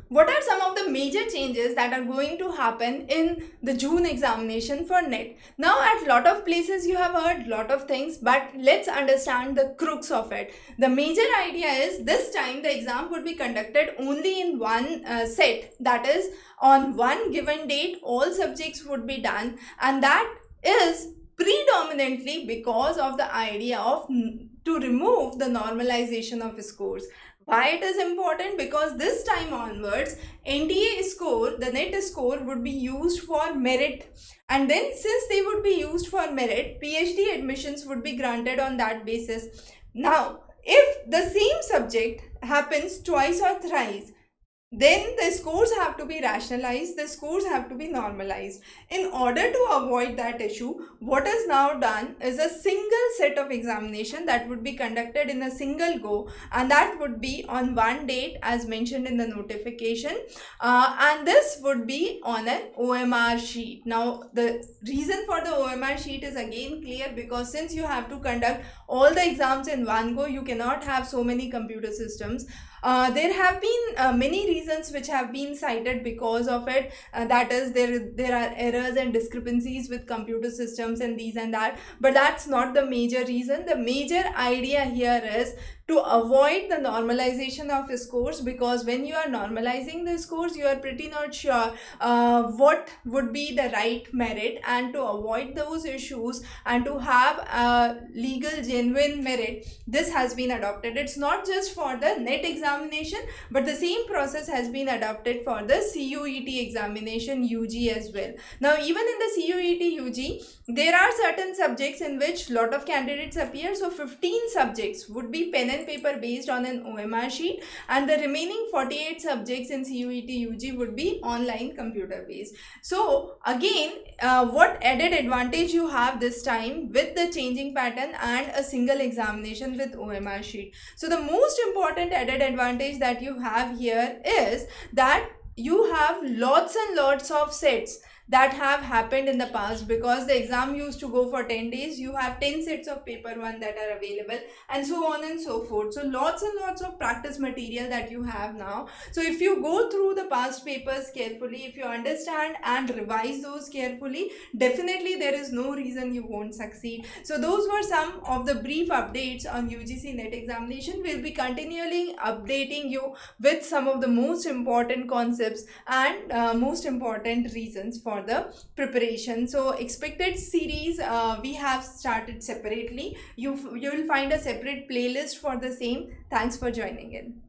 what are some of the major changes that are going to happen in the June examination for NET? Now, at lot of places you have heard lot of things, but let's understand the crux of it. The major idea is this time the exam would be conducted only in one set, that is on one given date all subjects would be done, and that is predominantly because of the idea of to remove the normalization of scores. Why it is important? Because this time onwards, NTA score, the NET score would be used for merit, and then since they would be used for merit, PhD admissions would be granted on that basis. Now, if the same subject happens twice or thrice, then the scores have to be rationalized, the scores have to be normalized. In order to avoid that issue, what is now done is a single set of examination that would be conducted in a single go, and that would be on one date as mentioned in the notification, and this would be on an OMR sheet. Now, the reason for the OMR sheet is again clear, because since you have to conduct all the exams in one go, you cannot have so many computer systems. There have been many reasons which have been cited because of it. That is, there are errors and discrepancies with computer systems and these and that. But that's not the major reason. The major idea here is to avoid the normalization of scores, because when you are normalizing the scores, you are pretty not sure what would be the right merit, and to avoid those issues and to have a legal genuine merit, this has been adopted. It's not just for the NET examination, but the same process has been adopted for the CUET examination UG as well. Now, even in the CUET UG, there are certain subjects in which lot of candidates appear, so 15 subjects would be pen and paper based on an OMR sheet, and the remaining 48 subjects in CUET UG would be online computer based. So again, what added advantage you have this time with the changing pattern and a single examination with OMR sheet? So the most important added advantage that you have here is that you have lots and lots of sets that have happened in the past, because the exam used to go for 10 days. You have 10 sets of paper 1 that are available, and so on and so forth. So lots and lots of practice material that you have now. So if you go through the past papers carefully, if you understand and revise those carefully, definitely there is no reason you won't succeed. So those were some of the brief updates on UGC NET examination. We'll be continually updating you with some of the most important concepts and most important reasons for the preparation. So expected series we have started separately. You will find a separate playlist for the same. Thanks for joining in.